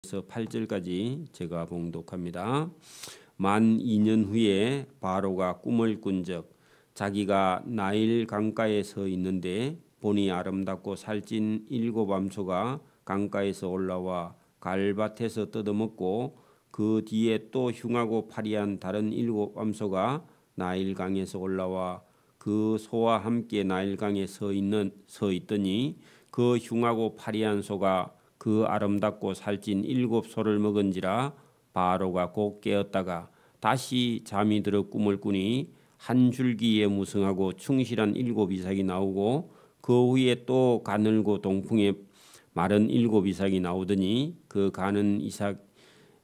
그래서 8절까지 제가 봉독합니다. 만 2년 후에 바로가 꿈을 꾼적 자기가 나일 강가에 서 있는데 보니 아름답고 살찐 7암소가 강가에서 올라와 갈밭에서 뜯어먹고 그 뒤에 또 흉하고 파리한 다른 7암소가 나일강에서 올라와 그 소와 함께 나일강에 서 있더니 그 흉하고 파리한 소가 그 아름답고 살찐 7소를 먹은지라 바로가 곧 깨었다가 다시 잠이 들어 꿈을 꾸니 한 줄기에 무성하고 충실한 7이삭이 나오고 그 후에 또 가늘고 동풍에 마른 7이삭이 나오더니 그 가는 이삭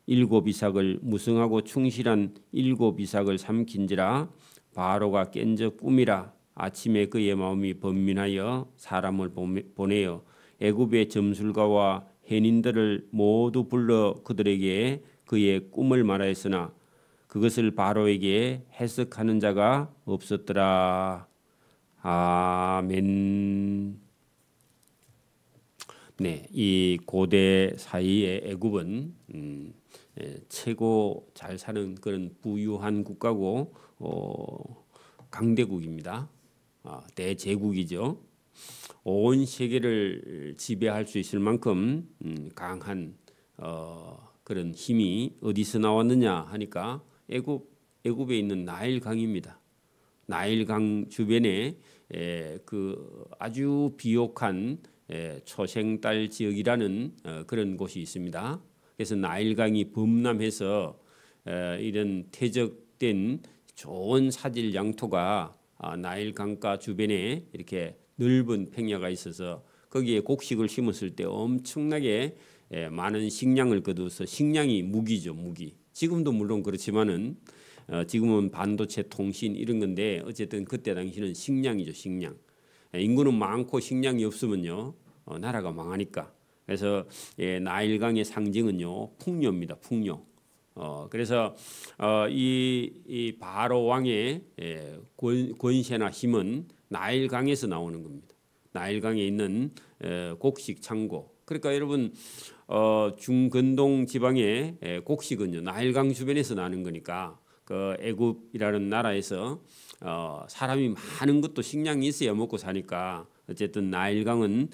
7이삭을 무성하고 충실한 7이삭을 삼킨지라 바로가 깬적 꿈이라 아침에 그의 마음이 번민하여 사람을 보내어 애굽의 점술가와 해닌들을 모두 불러 그들에게 그의 꿈을 말하였으나 그것을 바로에게 해석하는 자가 없었더라. 아멘. 네, 이 고대 사이의 애굽은 최고 잘 사는 그런 부유한 국가고 강대국입니다. 대제국이죠. 온 세계를 지배할 수 있을 만큼 강한 그런 힘이 어디서 나왔느냐 하니까 애굽에 있는 나일강입니다. 나일강 주변에 그 아주 비옥한 초생달 지역이라는 그런 곳이 있습니다. 그래서 나일강이 범람해서 이런 퇴적된 좋은 사질 양토가 나일강가 주변에 이렇게 넓은 평야가 있어서 거기에 곡식을 심었을 때 엄청나게 많은 식량을 거두어서 식량이 무기죠, 무기. 지금도 물론 그렇지만은 지금은 반도체, 통신 이런 건데 어쨌든 그때 당시는 식량이죠, 식량. 인구는 많고 식량이 없으면요 나라가 망하니까. 그래서 나일강의 상징은요 풍요입니다, 풍요. 그래서 이 바로 왕의 권세나 힘은 나일강에서 나오는 겁니다. 나일강에 있는 곡식 창고. 그러니까 여러분 중근동 지방의 곡식은요 나일강 주변에서 나는 거니까 그 애굽이라는 나라에서 사람이 많은 것도 식량이 있어야 먹고 사니까 어쨌든 나일강은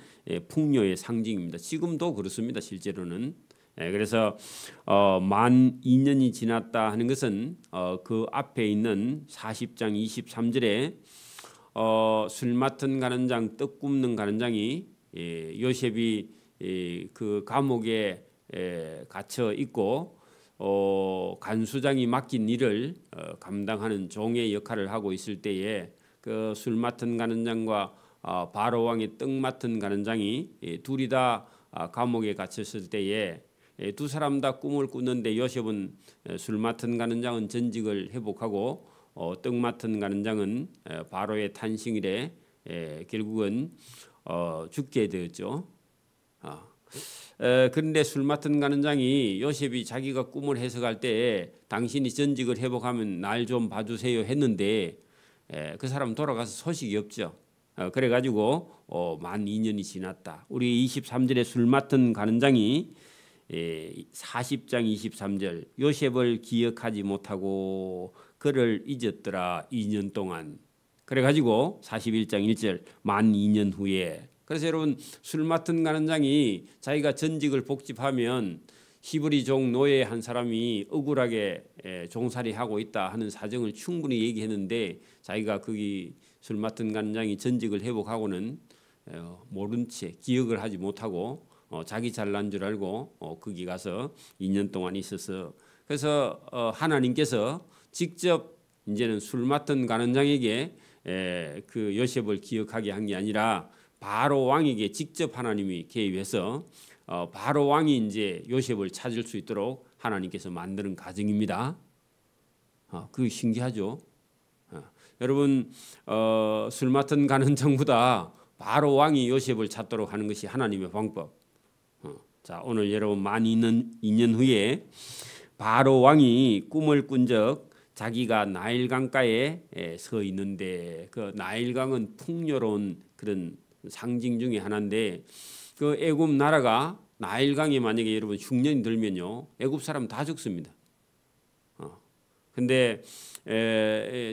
풍요의 상징입니다. 지금도 그렇습니다. 실제로는. 그래서 만 2년이 지났다 하는 것은 그 앞에 있는 40장 23절에 술 맡은 가는장, 떡 굽는 가는장이 요셉이 그 감옥에 갇혀 있고 간수장이 맡긴 일을 감당하는 종의 역할을 하고 있을 때에 그 술 맡은 가는장과 바로 왕의 떡 맡은 가는장이 둘이 다 감옥에 갇혔을 때에 두 사람 다 꿈을 꾸는데 요셉은 술 맡은 가는장은 전직을 회복하고 떡 맡은 가는장은 바로의 탄식이래 결국은 죽게 되었죠. 그런데 술 맡은 가는장이 요셉이 자기가 꿈을 해석할 때 당신이 전직을 회복하면 날 좀 봐주세요 했는데 그 사람 돌아가서 소식이 없죠. 그래가지고 만 2년이 지났다. 우리 23절에 술 맡은 가는장이 40장 23절 요셉을 기억하지 못하고 그를 잊었더라 2년 동안. 그래가지고 41장 1절 만 2년 후에. 그래서 여러분 술 맡은 가는장이 자기가 전직을 복직하면 히브리 종 노예 한 사람이 억울하게 종살이하고 있다 하는 사정을 충분히 얘기했는데 자기가 거기 술 맡은 가는장이 전직을 회복하고는 모른 채 기억을 하지 못하고 자기 잘난 줄 알고 거기 가서 2년 동안 있어서 그래서 하나님께서 직접 이제는 술 맡은 가는장에게 그 요셉을 기억하게 한 게 아니라 바로 왕에게 직접 하나님이 개입해서 바로 왕이 이제 요셉을 찾을 수 있도록 하나님께서 만드는 과정입니다. 그게 신기하죠. 여러분 술 맡은 가는장보다 바로 왕이 요셉을 찾도록 하는 것이 하나님의 방법. 자, 오늘 여러분 만 2년 후에 바로 왕이 꿈을 꾼적 자기가 나일강가에 서 있는데 그 나일강은 풍요로운 그런 상징 중에 하나인데 그 애굽 나라가 나일강에 만약에 여러분 흉년이 들면요, 애굽 사람 다 죽습니다. 근데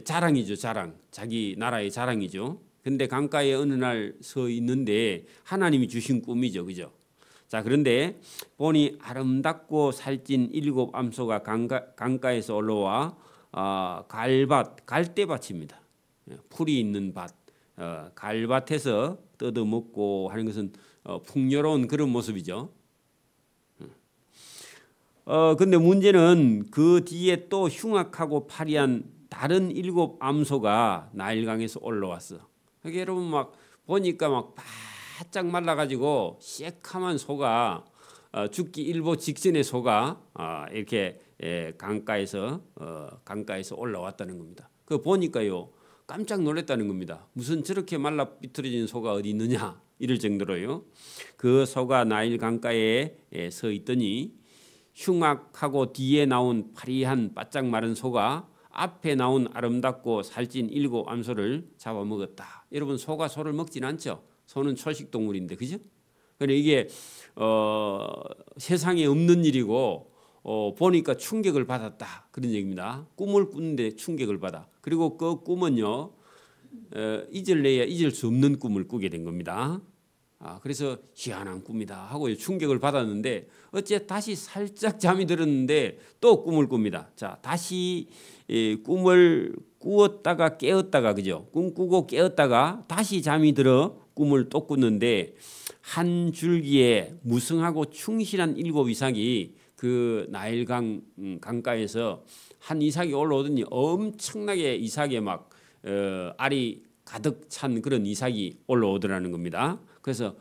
자랑이죠, 자랑. 자기 나라의 자랑이죠. 근데 강가에 어느 날 서 있는데 하나님이 주신 꿈이죠, 그죠? 자, 그런데 보니 아름답고 살찐 7 암소가 강가에서 올라와 갈대밭입니다. 풀이 있는 밭, 갈밭에서 뜯어먹고 하는 것은 풍요로운 그런 모습이죠. 근데 문제는 그 뒤에 또 흉악하고 파리한 다른 7 암소가 나일강에서 올라왔어. 그러니까 여러분 막 보니까 막 바짝 말라가지고 새카만 소가 죽기 일보 직전의 소가 이렇게 강가에서 올라왔다는 겁니다. 그 보니까요 깜짝 놀랐다는 겁니다. 무슨 저렇게 말라 비틀어진 소가 어디 있느냐 이럴 정도로요. 그 소가 나일 강가에 서 있더니 흉악하고 뒤에 나온 파리한 바짝 마른 소가 앞에 나온 아름답고 살찐 7 암소를 잡아먹었다. 여러분 소가 소를 먹진 않죠. 소는 초식 동물인데 그죠? 그런데 이게 세상에 없는 일이고 보니까 충격을 받았다 그런 얘기입니다. 꿈을 꾸는데 충격을 받아. 그리고 그 꿈은요 잊을래야 잊을 수 없는 꿈을 꾸게 된 겁니다. 그래서 희한한 꿈이다 하고 충격을 받았는데 어째 다시 살짝 잠이 들었는데 또 꿈을 꿉니다. 자, 다시 꿈을 꾸었다가 깨었다가 그죠? 꿈 꾸고 깨었다가 다시 잠이 들어 꿈을 또 꿨는데 한 줄기에 무성하고 충실한 7 이삭이 그 나일강 강가에서 한 이삭이 올라오더니 엄청나게 이삭에 막 알이 가득 찬 그런 이삭이 올라오더라는 겁니다. 그래서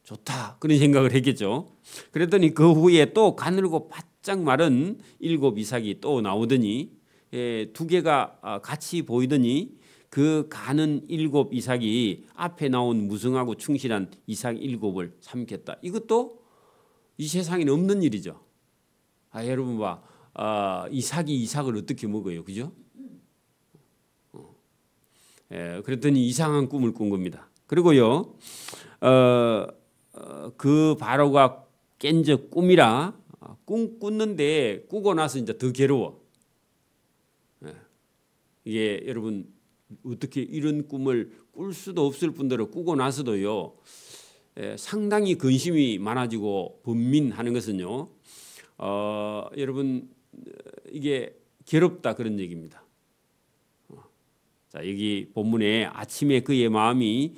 좋다 그런 생각을 했겠죠. 그랬더니 그 후에 또 가늘고 바짝 마른 7 이삭이 또 나오더니 2개가 같이 보이더니 그 가는 7 이삭이 앞에 나온 무성하고 충실한 이삭 7을 삼켰다. 이것도 이 세상에는 없는 일이죠. 여러분 봐, 이삭이 이삭을 어떻게 먹어요, 그죠? 그랬더니 이상한 꿈을 꾼 겁니다. 그리고요, 그 바로가 깬 적 꿈이라 꿈 꿨는데 꾸고 나서 이제 더 괴로워. 이게 여러분 어떻게 이런 꿈을 꿀 수도 없을 뿐더러 꾸고 나서도요 상당히 근심이 많아지고 번민하는 것은요 여러분 이게 괴롭다 그런 얘기입니다. 자, 여기 본문에 아침에 그의 마음이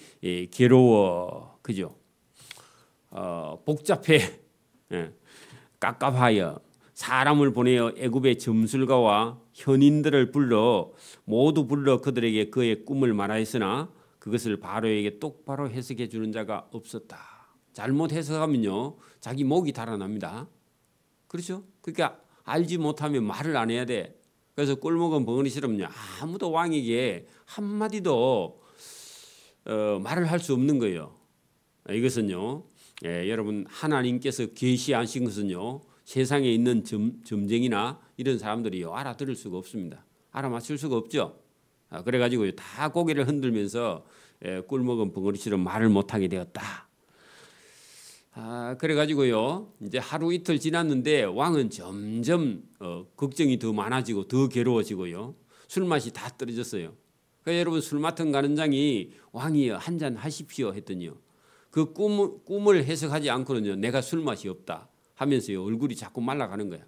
괴로워 그죠? 복잡해 깝깝하여 사람을 보내어 애굽의 점술가와 현인들을 모두 불러 그들에게 그의 꿈을 말하였으나 그것을 바로에게 똑바로 해석해 주는 자가 없었다. 잘못 해석하면요 자기 목이 달아납니다. 그렇죠? 그러니까 알지 못하면 말을 안 해야 돼. 그래서 꿀먹은 벙어리처럼요 아무도 왕에게 한마디도 말을 할 수 없는 거예요. 이것은요 여러분 하나님께서 계시하신 것은요 세상에 있는 점쟁이나 이런 사람들이요 알아들을 수가 없습니다. 알아맞힐 수가 없죠. 그래가지고 다 고개를 흔들면서 꿀먹은 벙어리처럼 말을 못하게 되었다. 그래가지고요 이제 하루 이틀 지났는데 왕은 점점 걱정이 더 많아지고 더 괴로워지고요 술맛이 다 떨어졌어요. 그러니까 여러분 술 맡은 가는장이 왕이여 한 잔 하십시오 했더니요 그 꿈을 해석하지 않고는요 내가 술맛이 없다 하면서요 얼굴이 자꾸 말라가는 거야.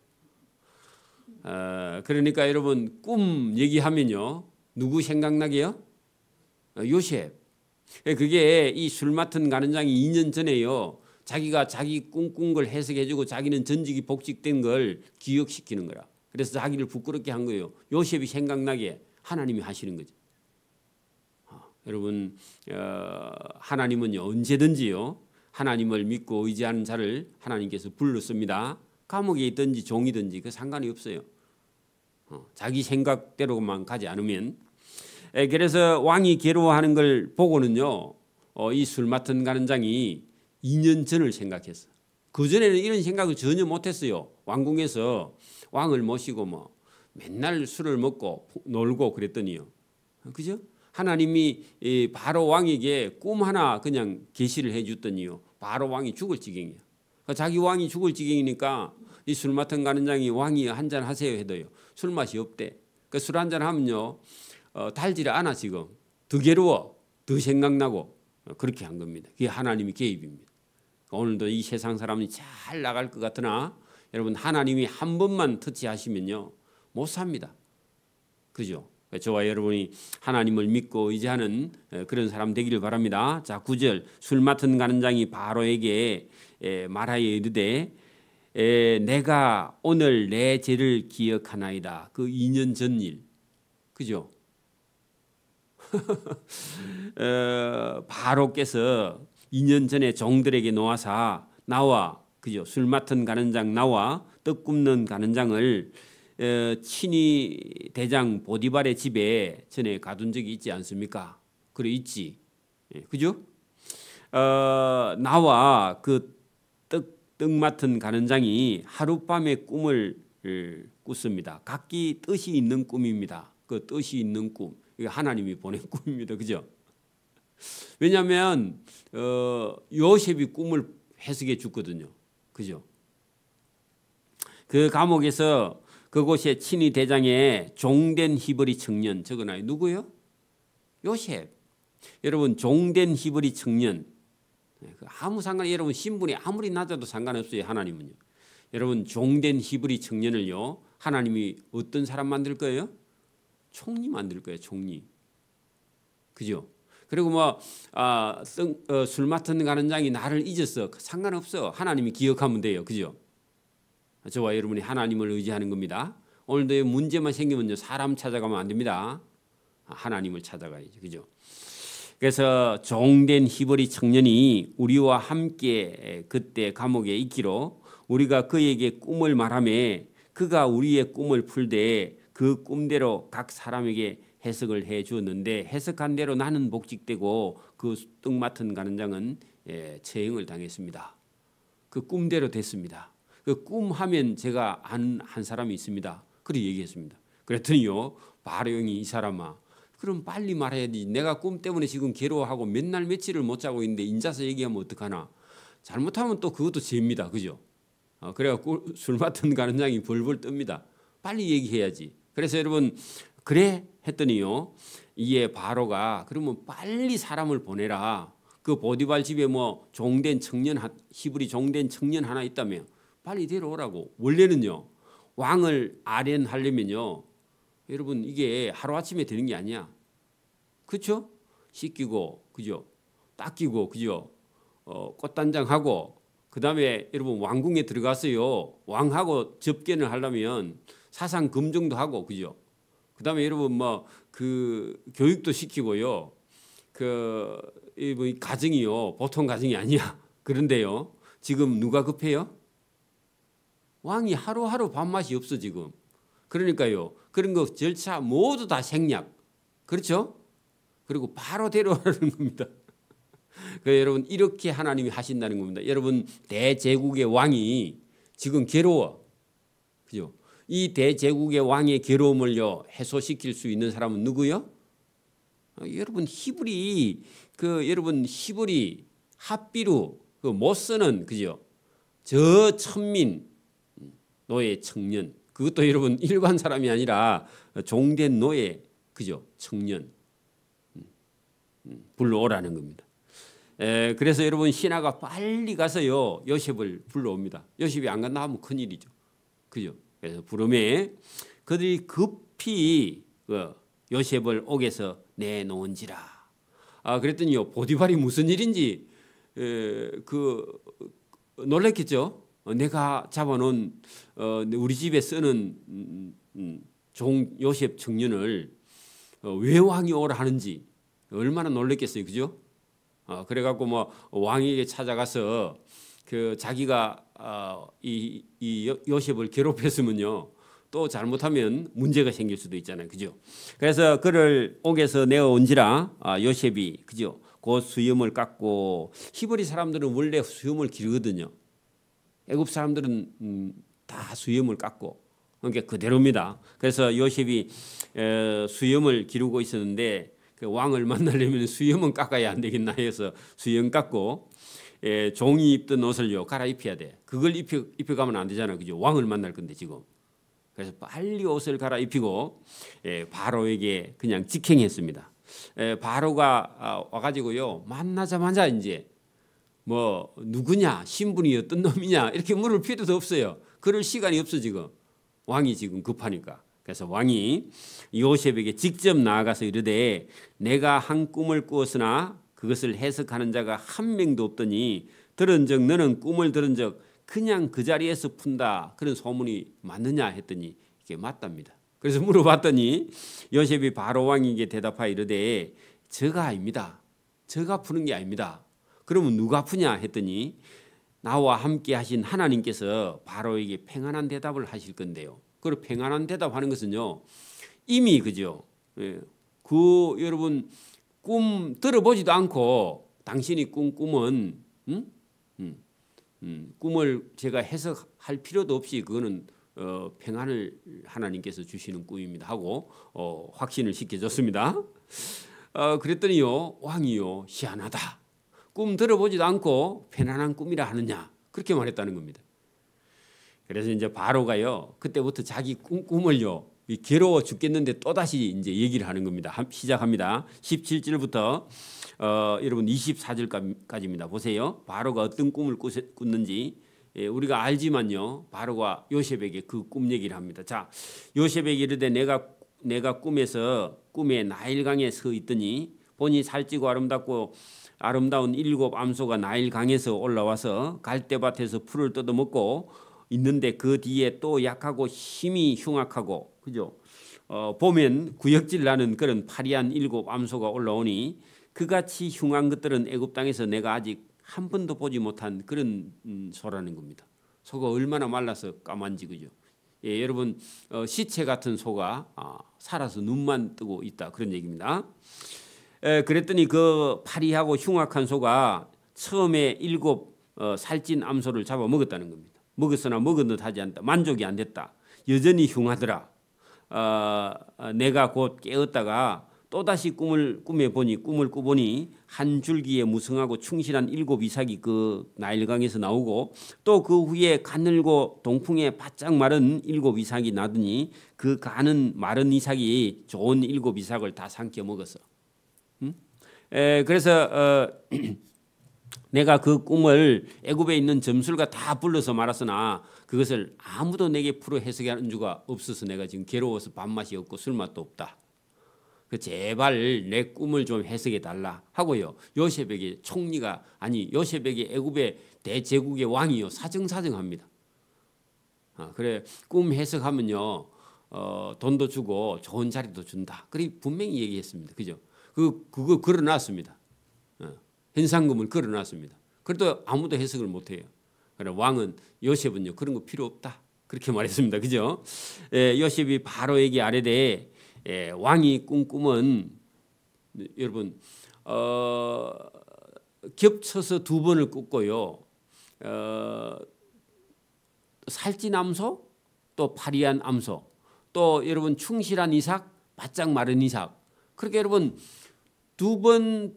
그러니까 여러분 꿈 얘기하면요 누구 생각나게요? 요셉. 그게 이 술 맡은 가는장이 2년 전에요 자기가 자기 꿈꾼 걸 해석해주고 자기는 전직이 복직된 걸 기억시키는 거라. 그래서 자기를 부끄럽게 한 거예요. 요셉이 생각나게 하나님이 하시는 거죠. 여러분 하나님은요 언제든지요 하나님을 믿고 의지하는 자를 하나님께서 불렀습니다. 감옥에 있든지 종이든지 그 상관이 없어요. 자기 생각대로만 가지 않으면. 그래서 왕이 괴로워하는 걸 보고는요 이 술 맡은 가는장이 2년 전을 생각했어. 그전에는 이런 생각을 전혀 못했어요. 왕궁에서 왕을 모시고 뭐 맨날 술을 먹고 놀고 그랬더니요. 그죠? 하나님이 바로 왕에게 꿈 하나 그냥 계시를 해줬더니요. 바로 왕이 죽을 지경이야. 그러니까 자기 왕이 죽을 지경이니까 이 술 맡은 가는장이 왕이 한잔 하세요 해도요. 술 맛이 없대. 그 술 한잔 하면요. 달지를 않아 지금. 더 괴로워. 더 생각나고 그렇게 한 겁니다. 그게 하나님의 개입입니다. 오늘도 이 세상 사람이 잘 나갈 것 같으나 여러분 하나님이 한 번만 터치하시면요. 못 삽니다. 그죠? 저와 여러분이 하나님을 믿고 의지하는 그런 사람 되기를 바랍니다. 자, 9절 술 맡은 가는장이 바로에게 말하여 이르되 내가 오늘 내 죄를 기억하나이다. 그 2년 전 일. 그죠? 바로께서 2년 전에 종들에게 놓아사 나와 그죠? 술 맡은 가는장 나와 떡 굽는 가는장을 친히 대장 보디발의 집에 전에 가둔 적이 있지 않습니까? 그래 있지. 그죠? 나와 그 떡 맡은 가는장이 하룻밤에 꿈을 꿨습니다. 각기 뜻이 있는 꿈입니다. 그 뜻이 있는 꿈. 이게 하나님이 보낸 꿈입니다. 그죠? 왜냐하면 요셉이 꿈을 해석해 줬거든요. 그죠? 그 감옥에서 그곳에 친위 대장에 종된 히브리 청년 적어놔요. 누구요? 요셉. 여러분 종된 히브리 청년. 아무 상관이 여러분 신분이 아무리 낮아도 상관없어요. 하나님은요. 여러분 종된 히브리 청년을요. 하나님이 어떤 사람 만들 거예요? 총리 만들 거예요. 총리. 그죠? 그리고 술 맡은 가는장이 나를 잊었어. 상관없어. 하나님이 기억하면 돼요. 그죠? 저와 여러분이 하나님을 의지하는 겁니다. 오늘도 문제만 생기면요. 사람 찾아가면 안 됩니다. 하나님을 찾아가야죠. 그죠? 그래서 종된 히브리 청년이 우리와 함께 그때 감옥에 있기로 우리가 그에게 꿈을 말하며 그가 우리의 꿈을 풀되 그 꿈대로 각 사람에게 해석을 해 주었는데 해석한 대로 나는 복직되고 그 떡 맡은 가는장은 처형을 당했습니다. 그 꿈대로 됐습니다. 그 꿈하면 제가 아는 한 사람이 있습니다. 그렇게 얘기했습니다. 그랬더니요. 바로 형이 이 사람아 그럼 빨리 말해야지. 내가 꿈 때문에 지금 괴로워하고 몇 날 며칠을 못 자고 있는데 인자서 얘기하면 어떡하나. 잘못하면 또 그것도 죄입니다. 그죠? 그래갖고 술 맡은 가는장이 벌벌 뜹니다. 빨리 얘기해야지. 그래서 여러분 그래 했더니요. 이에 바로가 그러면 빨리 사람을 보내라. 그 보디발 집에 종된 청년 히브리 종된 청년 하나 있다며 빨리 데려오라고. 원래는요. 왕을 아련하려면요. 여러분 이게 하루아침에 되는 게 아니야. 그렇죠? 씻기고 그죠? 닦이고 그죠? 꽃단장하고 그다음에 여러분 왕궁에 들어가서요. 왕하고 접견을 하려면 사상 검증도 하고 그죠? 그다음에 여러분 그 교육도 시키고요. 이 가정이요. 보통 가정이 아니야. 그런데요. 지금 누가 급해요? 왕이 하루하루 밥맛이 없어 지금. 그러니까요. 그런 거 절차 모두 다 생략. 그렇죠? 그리고 바로 데려오라는 겁니다. 여러분 이렇게 하나님이 하신다는 겁니다. 여러분 대제국의 왕이 지금 괴로워. 그죠? 이 대제국의 왕의 괴로움을요 해소시킬 수 있는 사람은 누구요? 여러분 히브리 여러분 히브리 핫비루 못 쓰는 그죠? 저 천민 노예 청년 그것도 여러분 일반 사람이 아니라 종된 노예 그죠? 청년 불러오라는 겁니다. 그래서 여러분 신하가 빨리 가서요 요셉을 불러옵니다. 요셉이 안 간다 하면 큰일이죠. 그죠? 그래서 부름에 그들이 급히 요셉을 옥에서 내놓은지라. 그랬더니요 보디발이 무슨 일인지 놀랬겠죠. 내가 잡아놓은 우리 집에 쓰는 종 요셉 청년을 왜 왕이 오라 하는지 얼마나 놀랬겠어요, 그죠? 그래갖고 왕에게 찾아가서 자기가 이 요셉을 괴롭혔으면요 또 잘못하면 문제가 생길 수도 있잖아요, 그죠? 그래서 그를 옥에서 내어온지라 요셉이 그죠? 곧 수염을 깎고 히브리 사람들은 원래 수염을 기르거든요. 애굽 사람들은 다 수염을 깎고 그러니까 그대로입니다. 그래서 요셉이 수염을 기르고 있었는데 그 왕을 만나려면 수염은 깎아야 안 되겠나 해서 수염 깎고 종이 입던 옷을요 갈아입혀야 돼. 그걸 입혀가면 안 되잖아, 그죠? 왕을 만날 건데 지금. 그래서 빨리 옷을 갈아입히고 바로에게 그냥 직행했습니다. 바로가 와가지고요 만나자마자 이제 뭐 누구냐, 신분이 어떤 놈이냐 이렇게 물을 필요도 없어요. 그럴 시간이 없어 지금. 왕이 지금 급하니까. 그래서 왕이 요셉에게 직접 나아가서 이르되 내가 한 꿈을 꾸었으나 그것을 해석하는 자가 한 명도 없더니 들은즉 너는 꿈을 들은즉 그냥 그 자리에서 푼다 그런 소문이 맞느냐 했더니 이게 맞답니다. 그래서 물어봤더니 요셉이 바로 왕에게 대답하여 이르되 저가 아닙니다. 저가 푸는 게 아닙니다. 그러면 누가 푸냐 했더니 나와 함께 하신 하나님께서 바로에게 평안한 대답을 하실 건데요. 그리고 평안한 대답하는 것은요 이미 그죠. 여러분 꿈 들어보지도 않고 당신이 꾼 꿈은 꿈을 제가 해석할 필요도 없이 그거는 평안을 하나님께서 주시는 꿈입니다 하고 확신을 시켜줬습니다. 그랬더니요 왕이요 희한하다. 꿈 들어보지도 않고 편안한 꿈이라 하느냐 그렇게 말했다는 겁니다. 그래서 이제 바로가요 그때부터 자기 꿈을요 괴로워 죽겠는데 또 다시 이제 얘기를 하는 겁니다. 시작합니다. 17절부터 여러분 24절까지입니다. 보세요. 바로가 어떤 꿈을 꿨는지 우리가 알지만요. 바로가 요셉에게 그 꿈 얘기를 합니다. 자, 요셉에게 이르되 내가 꿈에 나일강에 서 있더니 보니 살찌고 아름다운 7 암소가 나일강에서 올라와서 갈대밭에서 풀을 뜯어먹고 있는데 그 뒤에 또 약하고 힘이 흉악하고 그죠? 보면 구역질 나는 그런 파리한 7 암소가 올라오니 그같이 흉한 것들은 애굽 땅에서 내가 아직 한 번도 보지 못한 그런 소라는 겁니다. 소가 얼마나 말라서 까만지 그죠? 여러분 시체 같은 소가 살아서 눈만 뜨고 있다 그런 얘기입니다. 그랬더니 그 파리하고 흉악한 소가 처음에 7 살찐 암소를 잡아 먹었다는 겁니다. 먹었으나 먹은 듯 하지 않다. 만족이 안 됐다. 여전히 흉하더라. 내가 곧 깨었다가 또다시 꿈을 꾸보니 한 줄기에 무성하고 충실한 7 이삭이 그 나일강에서 나오고 또 그 후에 가늘고 동풍에 바짝 마른 7 이삭이 나더니 그 가는 마른 이삭이 좋은 7 이삭을 다 삼켜 먹었어. 그래서 내가 그 꿈을 애굽에 있는 점술가 다 불러서 말았으나 그것을 아무도 내게 풀어 해석하는 주가 없어서 내가 지금 괴로워서 밥맛이 없고 술맛도 없다. 제발 내 꿈을 좀 해석해 달라 하고요. 요셉에게 요셉에게 애굽의 대제국의 왕이요 사정합니다. 그래 꿈 해석하면요 돈도 주고 좋은 자리도 준다. 그리 분명히 얘기했습니다. 그죠? 그거 걸어놨습니다. 현상금을 걸어놨습니다. 그래도 아무도 해석을 못해요. 그래 왕은 요셉은요 그런 거 필요 없다 그렇게 말했습니다. 그죠? 요셉이 바로에게 아뢰되 왕이 꾼 꿈은 여러분 겹쳐서 2번을 꿨고요. 살찐 암소 또 파리한 암소 또 여러분 충실한 이삭 바짝 마른 이삭 그렇게 여러분 2번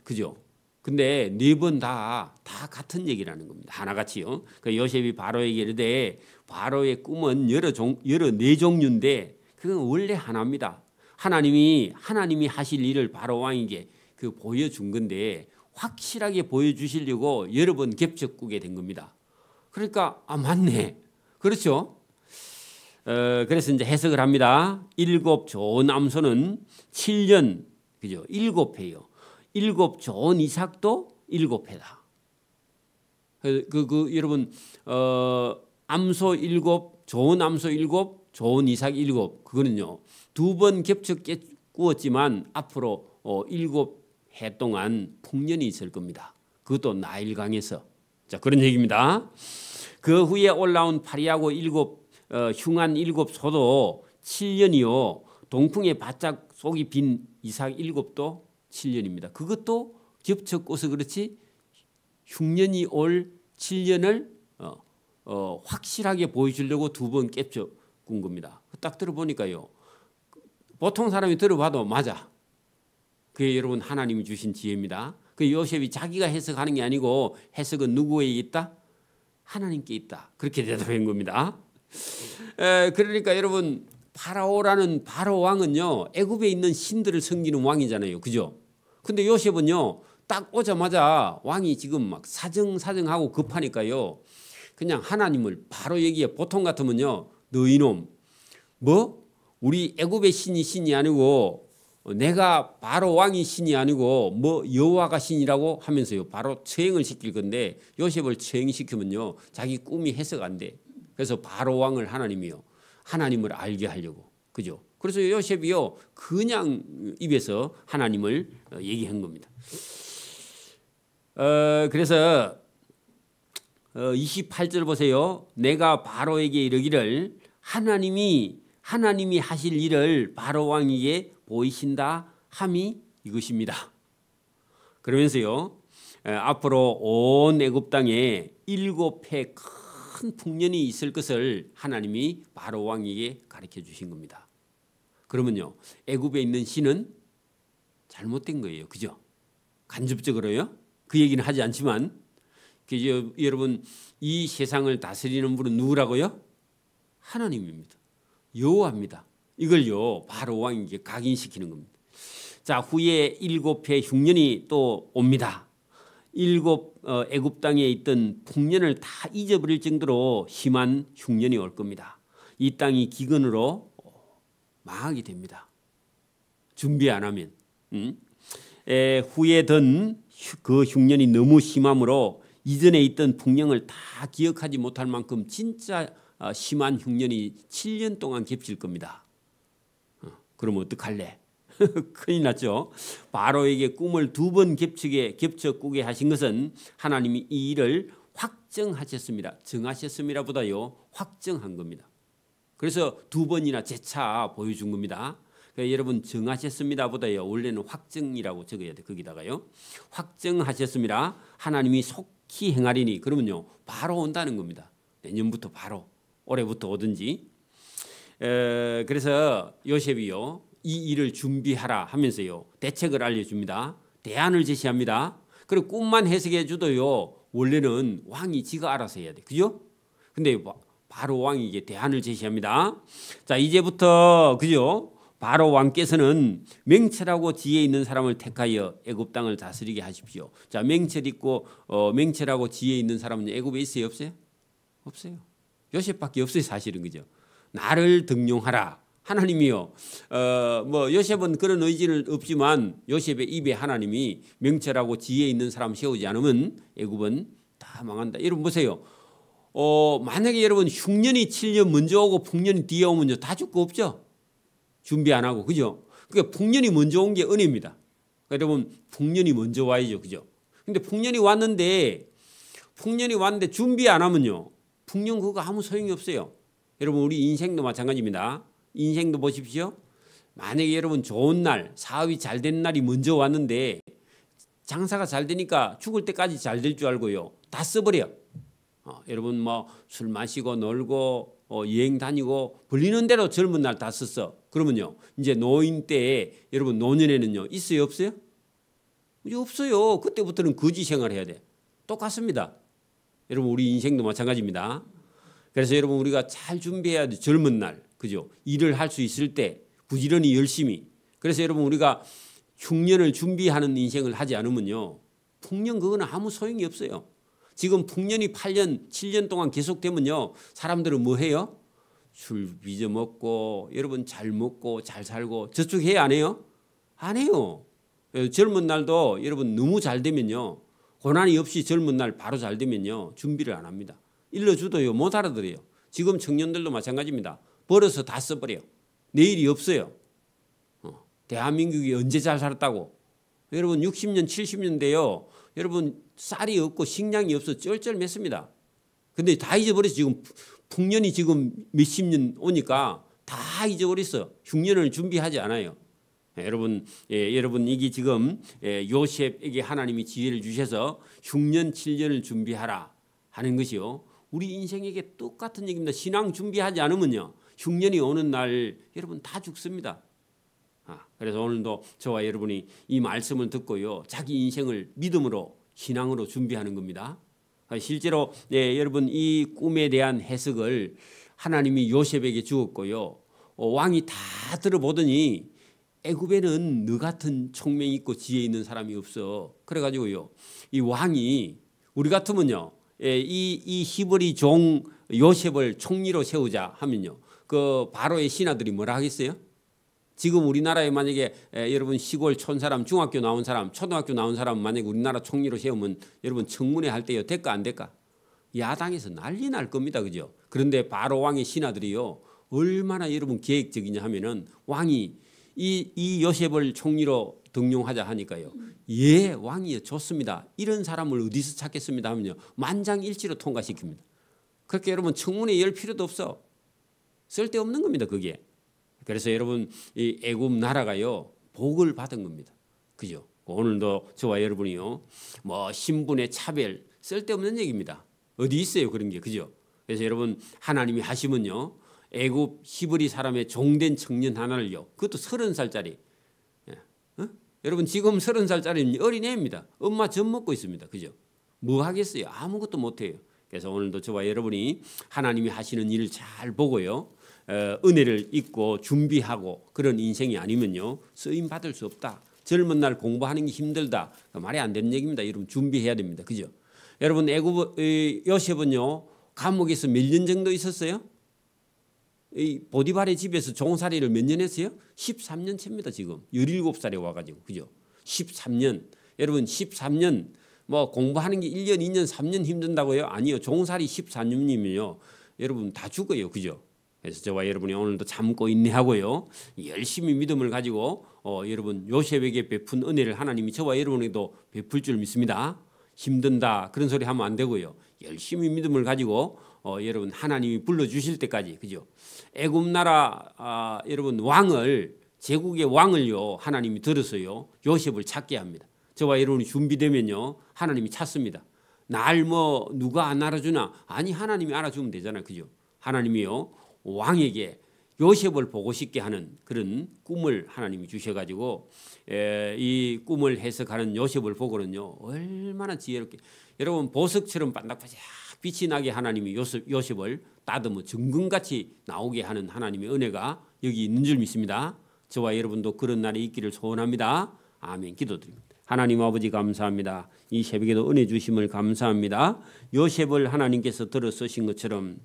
그죠? 근데 4번 다 같은 얘기라는 겁니다. 하나같이요. 그 요셉이 바로에게 이르되 바로의 꿈은 여러 4종류인데 그건 원래 하나입니다. 하나님이 하실 일을 바로 왕에게 보여준 건데 확실하게 보여주시려고 여러 번 겹쳐 꾸게 된 겁니다. 그러니까 맞네. 그렇죠? 그래서 이제 해석을 합니다. 7 좋은 암소는 7년 그죠? 7회요. 7 좋은 이삭도 7회다. 여러분 암소 7 좋은 암소 7 좋은 이삭 7 그거는요 2번 겹쳐 꾸었지만 앞으로 7해 동안 풍년이 있을 겁니다. 그것도 나일강에서. 자 그런 얘기입니다. 그 후에 올라온 파리하고 7 흉한 7 소도 7년이요 동풍에 바짝 속이 빈 이삭 7도 7년입니다. 그것도 겹쳐 꿔서 그렇지 흉년이 올 7년을 확실하게 보여주려고 2번 겹쳐 꾼 겁니다. 딱 들어보니까요 보통 사람이 들어봐도 맞아. 그게 여러분 하나님이 주신 지혜입니다. 그 요셉이 자기가 해석하는 게 아니고 해석은 누구에게 있다? 하나님께 있다. 그렇게 대답한 겁니다. 그러니까 여러분 파라오라는 바로 왕은요 애굽에 있는 신들을 섬기는 왕이잖아요. 그죠? 근데 요셉은요 딱 오자마자 왕이 지금 막 사정하고 급하니까요 그냥 하나님을 바로 얘기해. 보통 같으면요 너 이놈 뭐 우리 애굽의 신이 아니고 내가 바로 왕이 신이 아니고 뭐 여호와가 신이라고 하면서요 바로 처형을 시킬 건데 요셉을 처형시키면요 자기 꿈이 해석 안 돼. 그래서 바로 왕을 하나님을 알게 하려고. 그죠? 그래서 요셉이요 그냥 입에서 하나님을 얘기한 겁니다. 그래서 28절 보세요. 내가 바로에게 이르기를 하나님이 하실 일을 바로 왕에게 보이신다 함이 이것입니다. 그러면서요 앞으로 온 애굽 땅에 7해 큰 풍년이 있을 것을 하나님이 바로 왕에게 가르쳐 주신 겁니다. 그러면요 애굽에 있는 신은 잘못된 거예요. 그죠? 간접적으로요. 그 얘기는 하지 않지만 여러분 이 세상을 다스리는 분은 누구라고요? 하나님입니다. 여호와입니다. 이걸요 바로 왕에게 각인시키는 겁니다. 자 후에 7해 흉년이 또 옵니다. 애굽 땅에 있던 풍년을 다 잊어버릴 정도로 심한 흉년이 올 겁니다. 이 땅이 기근으로 망하게 됩니다. 준비 안 하면. 후에 든 그 흉년이 너무 심함으로 이전에 있던 풍년을 다 기억하지 못할 만큼 진짜 심한 흉년이 7년 동안 겹칠 겁니다. 그러면 어떡할래? 큰일 났죠. 바로에게 꿈을 2번 겹쳐 꾸게 하신 것은 하나님이 이 일을 확정하셨습니다. 정하셨습니다 보다요 확정한 겁니다. 그래서 2번이나 재차 보여준 겁니다. 그러니까 여러분 정하셨습니다 보다요 원래는 확정이라고 적어야 돼. 거기다가요 확정하셨습니다. 하나님이 속히 행하리니 그러면요 바로 온다는 겁니다. 내년부터 바로 올해부터 오든지. 그래서 요셉이요 이 일을 준비하라 하면서요 대책을 알려줍니다. 대안을 제시합니다. 그리고 꿈만 해석해 주도요 원래는 왕이 지가 알아서 해야 돼. 그죠? 근데 바로 왕에게 대안을 제시합니다. 자 이제부터 그죠? 바로 왕께서는 명철하고 지혜 있는 사람을 택하여 애굽 땅을 다스리게 하십시오. 자 명철 있고 명철하고 지혜 있는 사람은 애굽에 있어요 없어요? 없어요. 요셉밖에 없어요 사실은. 그죠? 나를 등용하라. 하나님이요. 뭐 요셉은 그런 의지는 없지만 요셉의 입에 하나님이 명철하고 지혜 있는 사람 세우지 않으면 애굽은 다 망한다. 여러분 보세요. 만약에 여러분 흉년이 7년 먼저 오고 풍년이 뒤에 오면요 다 죽고 없죠. 준비 안 하고. 그죠? 그러니까 풍년이 먼저 온 게 은혜입니다. 그러니까 여러분 풍년이 먼저 와야죠. 그죠? 근데 풍년이 왔는데 준비 안 하면요 풍년 그거 아무 소용이 없어요. 여러분 우리 인생도 마찬가지입니다. 인생도 보십시오. 만약에 여러분 좋은 날 사업이 잘 된 날이 먼저 왔는데 장사가 잘 되니까 죽을 때까지 잘 될 줄 알고요 다 써버려. 여러분 뭐 술 마시고 놀고 여행 다니고 불리는 대로 젊은 날 다 썼어. 그러면요 이제 노인 때에 여러분 노년에는요 있어요 없어요? 이제 없어요. 그때부터는 거지 생활해야 돼. 똑같습니다. 여러분 우리 인생도 마찬가지입니다. 그래서 여러분 우리가 잘 준비해야 돼. 젊은 날 그죠? 일을 할 수 있을 때 부지런히 열심히. 그래서 여러분 우리가 흉년을 준비하는 인생을 하지 않으면요 풍년 그거는 아무 소용이 없어요. 지금 풍년이 8년 7년 동안 계속되면요 사람들은 뭐 해요? 술 빚어 먹고 여러분 잘 먹고 잘 살고 저축 해야 안 해요? 안 해요. 젊은 날도 여러분 너무 잘 되면요 고난이 없이 젊은 날 바로 잘 되면요 준비를 안 합니다. 일러주도요 못 알아들어요. 지금 청년들도 마찬가지입니다. 벌어서 다 써버려. 내일이 없어요. 대한민국이 언제 잘 살았다고. 여러분 60년 70년 돼요. 여러분 쌀이 없고 식량이 없어 쩔쩔맸습니다. 근데 다 잊어버렸어. 지금 풍년이 지금 몇십 년 오니까 다 잊어버렸어. 흉년을 준비하지 않아요. 여러분 이게 지금 요셉에게 하나님이 지혜를 주셔서 흉년 7년을 준비하라 하는 것이요. 우리 인생에게 똑같은 얘기입니다. 신앙 준비하지 않으면요 흉년이 오는 날 여러분 다 죽습니다. 그래서 오늘도 저와 여러분이 이 말씀을 듣고요, 자기 인생을 믿음으로 신앙으로 준비하는 겁니다. 실제로 여러분 이 꿈에 대한 해석을 하나님이 요셉에게 주었고요, 왕이 다 들어보더니 애굽에는 너 같은 총명이 있고 지혜 있는 사람이 없어. 그래가지고요, 이 왕이 우리 같으면요, 이 히브리 종 요셉을 총리로 세우자 하면요, 그 바로의 신하들이 뭐라 하겠어요? 지금 우리나라에 만약에 여러분 시골 촌 사람, 중학교 나온 사람, 초등학교 나온 사람 만약에 우리나라 총리로 세우면 여러분 청문회 할 때요, 될까 안 될까? 야당에서 난리 날 겁니다, 그죠? 그런데 바로 왕의 신하들이요, 얼마나 여러분 계획적이냐 하면은 왕이 이 요셉을 총리로 등용하자 하니까요, 예, 왕이요, 좋습니다. 이런 사람을 어디서 찾겠습니다 하면요, 만장일치로 통과시킵니다. 그렇게 여러분 청문회 열 필요도 없어. 쓸데없는 겁니다, 그게. 그래서 여러분 이 애굽 나라가요, 복을 받은 겁니다. 그죠? 오늘도 저와 여러분이요, 뭐 신분의 차별, 쓸데없는 얘기입니다. 어디 있어요, 그런 게. 그죠? 그래서 여러분 하나님이 하시면요, 애굽 히브리 사람의 종된 청년 하나를요, 그것도 30살짜리. 여러분 지금 30살짜리는 어린애입니다. 엄마 젖 먹고 있습니다. 그죠? 뭐 하겠어요? 아무것도 못해요. 그래서 오늘도 저와 여러분이 하나님이 하시는 일을 잘 보고요, 은혜를 잊고 준비하고 그런 인생이 아니면요, 쓰임 받을 수 없다. 젊은 날 공부하는 게 힘들다. 말이 안 되는 얘기입니다. 여러분 준비해야 됩니다. 그죠? 여러분 애굽 요셉은요, 감옥에서 몇 년 정도 있었어요? 이 보디발의 집에서 종살이를 몇 년 했어요? 13년 차입니다. 지금 17살에 와가지고. 그죠? 13년. 여러분 13년 뭐 공부하는 게 1년, 2년, 3년 힘든다고요? 아니요. 종살이 14년이면요, 여러분 다 죽어요. 그죠? 그래서 저와 여러분이 오늘도 참고 인내하고요, 열심히 믿음을 가지고 여러분 요셉에게 베푼 은혜를 하나님이 저와 여러분에게도 베풀 줄 믿습니다. 힘든다 그런 소리 하면 안 되고요, 열심히 믿음을 가지고 여러분 하나님이 불러주실 때까지. 그죠? 애굽 나라 여러분 왕을, 제국의 왕을요, 하나님이 들어서요 요셉을 찾게 합니다. 저와 여러분이 준비되면요, 하나님이 찾습니다. 날 뭐 누가 안 알아주나? 아니, 하나님이 알아주면 되잖아요. 그죠? 하나님이요 왕에게 요셉을 보고 싶게 하는 그런 꿈을 하나님이 주셔가지고 이 꿈을 해석하는 요셉을 보고는요, 얼마나 지혜롭게, 여러분 보석처럼 반짝반짝 빛이 나게 하나님이 요셉을 따듬어 정금같이 나오게 하는 하나님의 은혜가 여기 있는 줄 믿습니다. 저와 여러분도 그런 날이 있기를 소원합니다. 아멘. 기도드립니다. 하나님 아버지 감사합니다. 이 새벽에도 은혜 주심을 감사합니다. 요셉을 하나님께서 들어 쓰신 것처럼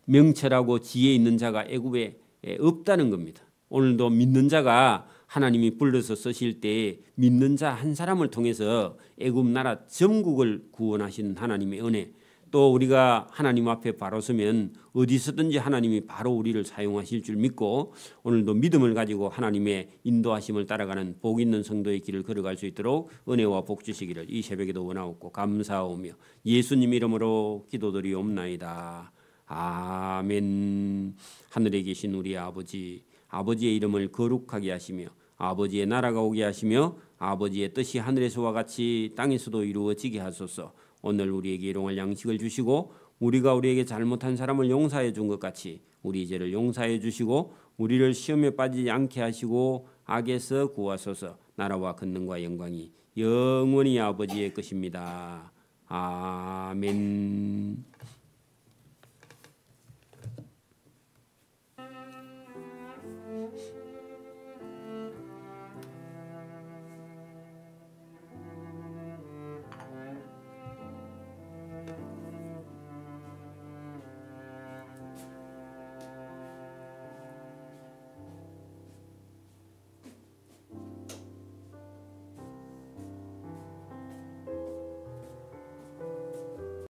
명철하고 지혜 있는 자가 애굽에 없다는 겁니다. 오늘도 믿는 자가 하나님이 불러서 쓰실 때 믿는 자 한 사람을 통해서 애굽 나라 전국을 구원하신 하나님의 은혜, 또 우리가 하나님 앞에 바로 서면 어디서든지 하나님이 바로 우리를 사용하실 줄 믿고 오늘도 믿음을 가지고 하나님의 인도하심을 따라가는 복 있는 성도의 길을 걸어갈 수 있도록 은혜와 복 주시기를 이 새벽에도 원하옵고 감사하오며 예수님 이름으로 기도드리옵나이다. 아멘. 하늘에 계신 우리 아버지, 아버지의 이름을 거룩하게 하시며 아버지의 나라가 오게 하시며 아버지의 뜻이 하늘에서와 같이 땅에서도 이루어지게 하소서. 오늘 우리에게 일용할 양식을 주시고 우리가 우리에게 잘못한 사람을 용서해 준 것 같이 우리 죄를 용서해 주시고 우리를 시험에 빠지지 않게 하시고 악에서 구하소서. 나라와 권능과 영광이 영원히 아버지의 것입니다. 아멘.